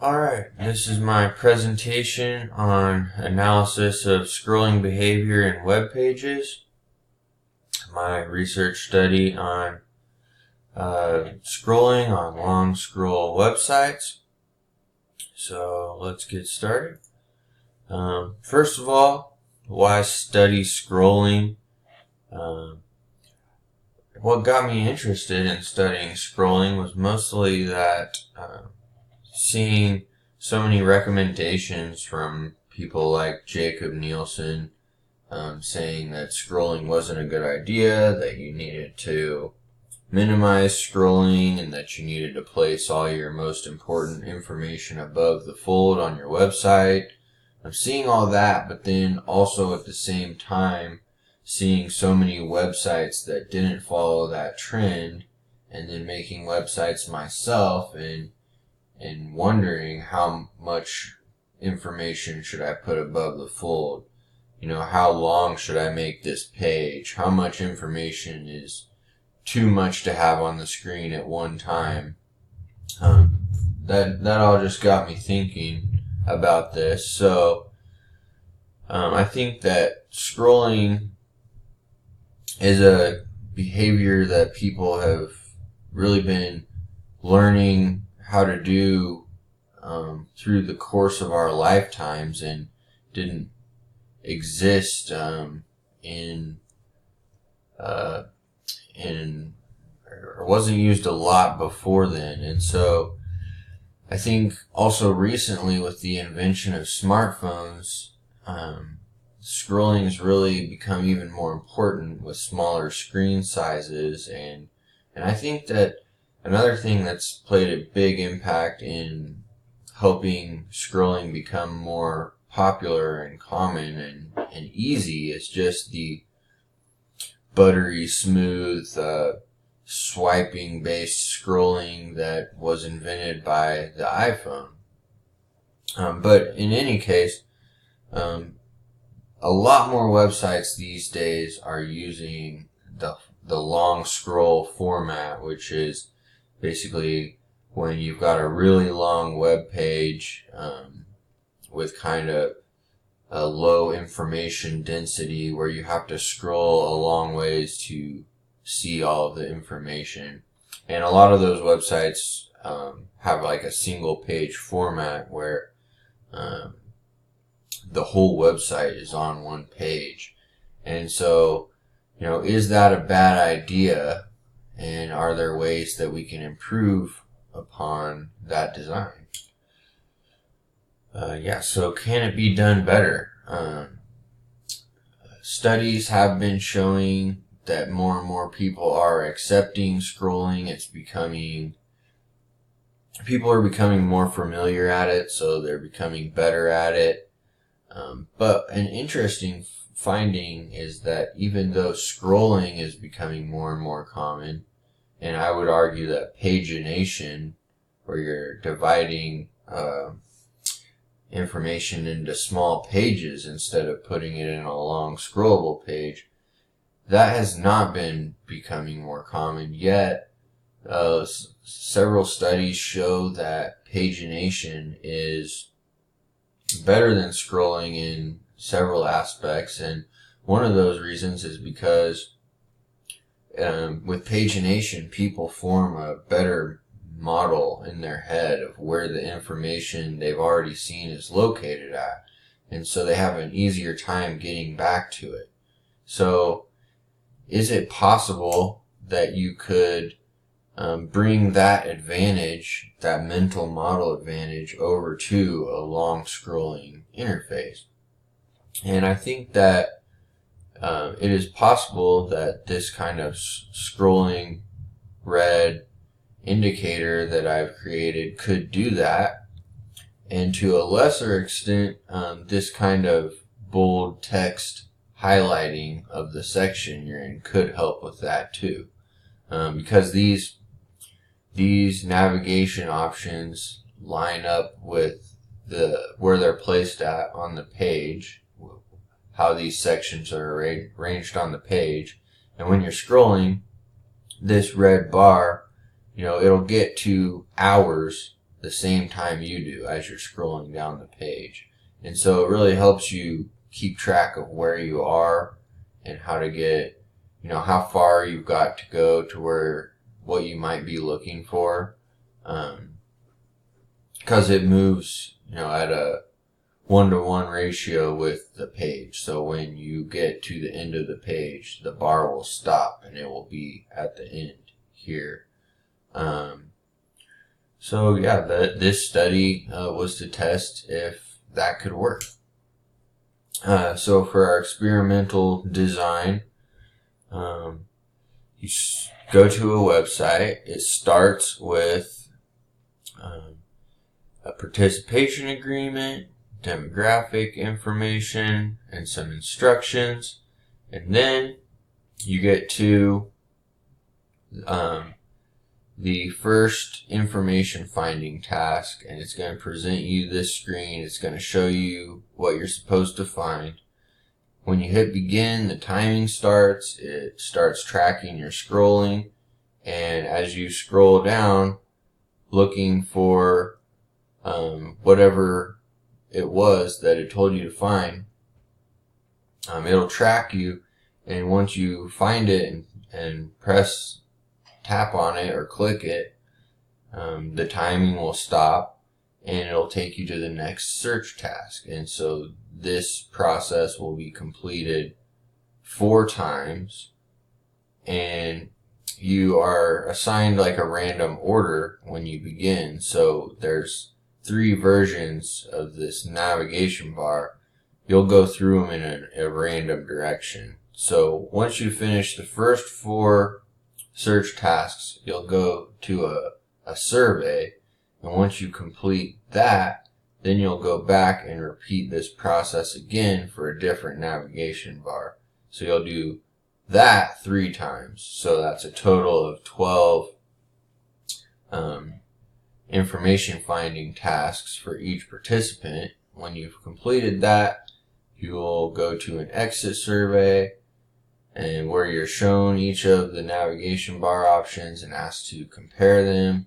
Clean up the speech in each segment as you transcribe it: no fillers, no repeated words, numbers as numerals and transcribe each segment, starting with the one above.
Alright, this is my presentation on analysis of scrolling behavior in web pages. My research study on scrolling on long scroll websites. So let's get started. First of all, why study scrolling? What got me interested in studying scrolling was mostly that seeing so many recommendations from people like Jakob Nielsen saying that scrolling wasn't a good idea, that you needed to minimize scrolling, and that you needed to place all your most important information above the fold on your website. I'm seeing all that, but then also at the same time seeing so many websites that didn't follow that trend, and then making websites myself and wondering how much information should I put above the fold. How long should I make this page? How much information is too much to have on the screen at one time? That all just got me thinking about this. So I think that scrolling is a behavior that people have really been learning how to do through the course of our lifetimes, and didn't exist in or wasn't used a lot before then. And so I think also recently with the invention of smartphones, scrolling has really become even more important with smaller screen sizes, and I think that another thing that's played a big impact in helping scrolling become more popular and common and easy is just the buttery smooth swiping based scrolling that was invented by the iPhone. But in any case, a lot more websites these days are using the long scroll format, which is basically when you've got a really long web page with kind of a low information density where you have to scroll a long ways to see all of the information. And a lot of those websites have like a single page format where the whole website is on one page. And so, is that a bad idea? And are there ways that we can improve upon that design? So can it be done better? Studies have been showing that more and more people are accepting scrolling. People are becoming more familiar at it, so they're becoming better at it. But an interesting finding is that even though scrolling is becoming more and more common, and I would argue that pagination, where you're dividing information into small pages instead of putting it in a long scrollable page, that has not been becoming more common yet. Several studies show that pagination is better than scrolling in several aspects, and one of those reasons is because with pagination, people form a better model in their head of where the information they've already seen is located at, and so they have an easier time getting back to it. So is it possible that you could bring that advantage, that mental model advantage, over to a long scrolling interface? And I think that it is possible that this kind of scrolling red indicator that I've created could do that. And to a lesser extent, this kind of bold text highlighting of the section you're in could help with that too. Because these navigation options line up with where they're placed at on the page, how these sections are arranged on the page. And when you're scrolling, this red bar, it'll get to hours the same time you do as you're scrolling down the page. And so it really helps you keep track of where you are and how to get, how far you've got to go to where what you might be looking for. Because it moves, at a 1-to-1 ratio with the page. So when you get to the end of the page, the bar will stop and it will be at the end here. So yeah, this study was to test if that could work. So for our experimental design, you go to a website. It starts with a participation agreement, demographic information, and some instructions. And then you get to the first information finding task, and it's going to present you this screen. It's going to show you what you're supposed to find. When you hit begin, the timing starts. It starts tracking your scrolling, and as you scroll down looking for whatever it was that it told you to find, it'll track you, and once you find it and tap on it or click it, the timing will stop and it'll take you to the next search task. And so this process will be completed 4 times, and you are assigned like a random order when you begin. So there's 3 versions of this navigation bar. You'll go through them in a random direction. So once you finish the first 4 search tasks, you'll go to a survey, and once you complete that, then you'll go back and repeat this process again for a different navigation bar. So you'll do that 3 times. So that's a total of 12 information finding tasks for each participant. When you've completed that, you'll go to an exit survey, and where you're shown each of the navigation bar options and asked to compare them,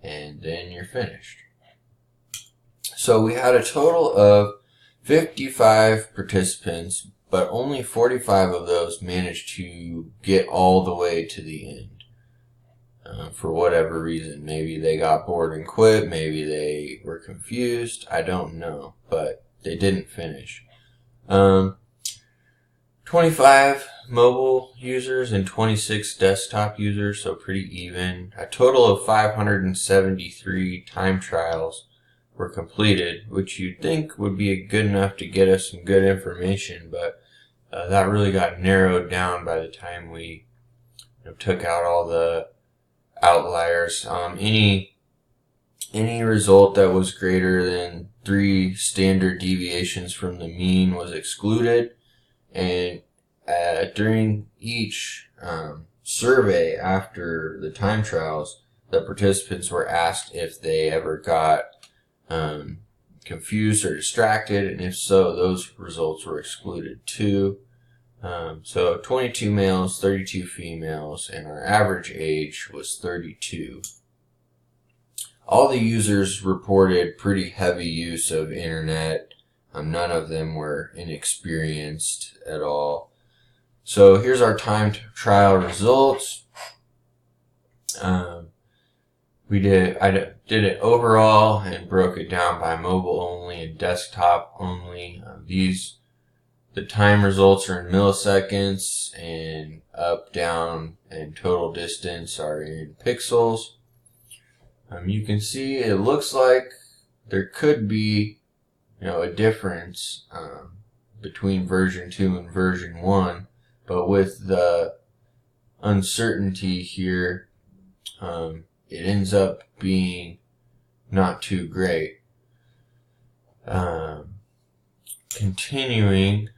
and then you're finished. So we had a total of 55 participants, but only 45 of those managed to get all the way to the end. For whatever reason, maybe they got bored and quit, maybe they were confused, I don't know, but they didn't finish. 25 mobile users and 26 desktop users, so pretty even. A total of 573 time trials were completed, which you'd think would be good enough to get us some good information, but that really got narrowed down by the time we took out all the outliers. Any result that was greater than 3 standard deviations from the mean was excluded. And during each survey after the time trials, the participants were asked if they ever got confused or distracted, and if so, those results were excluded too. So 22 males, 32 females, and our average age was 32. All the users reported pretty heavy use of internet. None of them were inexperienced at all. So here's our time trial results. I did it overall and broke it down by mobile only and desktop only. The time results are in milliseconds, and up, down, and total distance are in pixels. You can see it looks like there could be a difference between version 2 and version 1, but with the uncertainty here, it ends up being not too great. Continuing,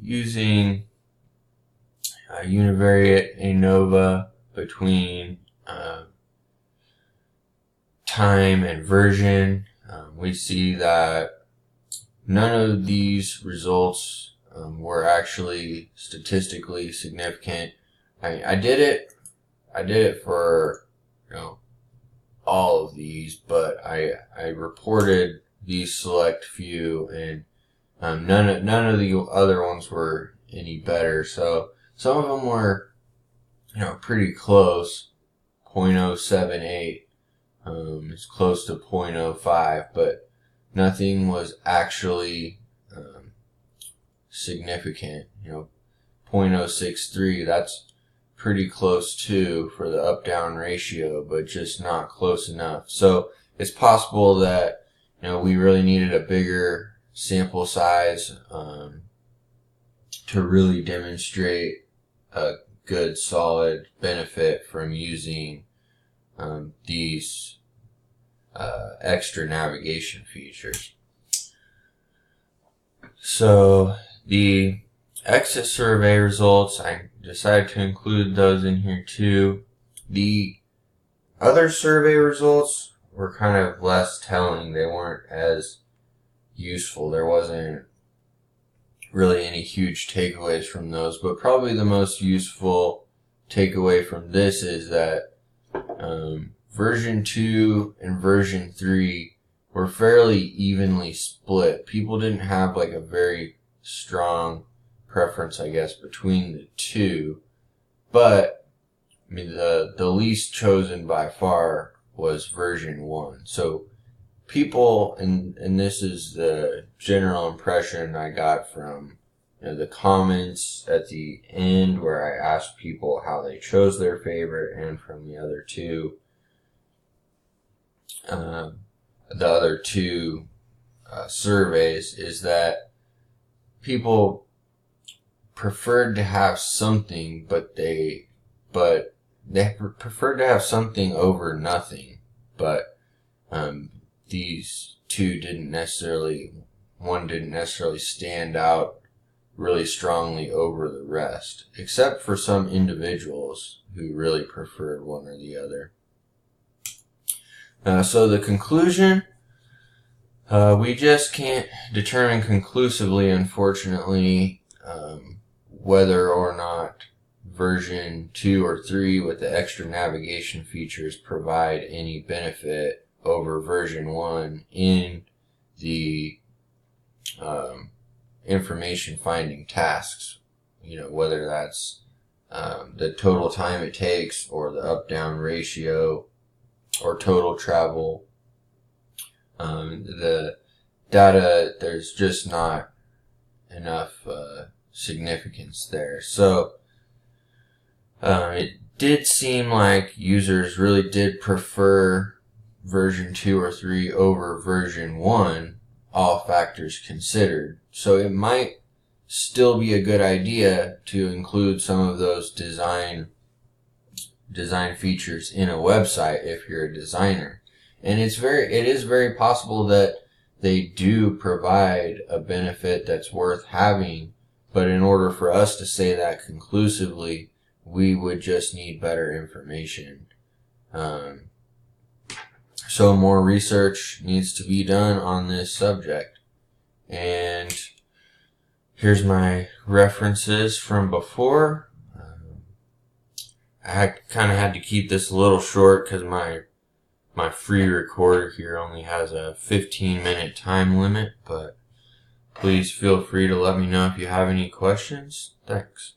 using univariate ANOVA between time and version, we see that none of these results were actually statistically significant. I did it for all of these, but I reported these select few, and none of the other ones were any better. So some of them were, pretty close. 0.078 is close to 0.05, but nothing was actually significant. 0.063, that's pretty close too for the up-down ratio, but just not close enough. So it's possible that we really needed a bigger sample size to really demonstrate a good solid benefit from using these extra navigation features. So the exit survey results, I decided to include those in here too. The other survey results were kind of less telling. They weren't as useful. There wasn't really any huge takeaways from those, but probably the most useful takeaway from this is that version 2 and version 3 were fairly evenly split. People didn't have like a very strong preference, I guess, between the two, but the least chosen by far was version 1. So people, and this is the general impression I got from the comments at the end where I asked people how they chose their favorite, and from the other two surveys, is that people preferred to have something, but they preferred to have something over nothing. But these two one didn't necessarily stand out really strongly over the rest, except for some individuals who really preferred one or the other. So the conclusion, we just can't determine conclusively, unfortunately, whether or not version 2 or 3 with the extra navigation features provide any benefit over version 1 in the information finding tasks. Whether that's the total time it takes, or the up-down ratio, or total travel. The data, there's just not enough significance there. So it did seem like users really did prefer version 2 or 3 over version 1, all factors considered. So it might still be a good idea to include some of those design features in a website if you're a designer. And it is very possible that they do provide a benefit that's worth having, but in order for us to say that conclusively, we would just need better information. So more research needs to be done on this subject. And here's my references from before. I kind of had to keep this a little short because my free recorder here only has a 15-minute time limit, but please feel free to let me know if you have any questions. Thanks.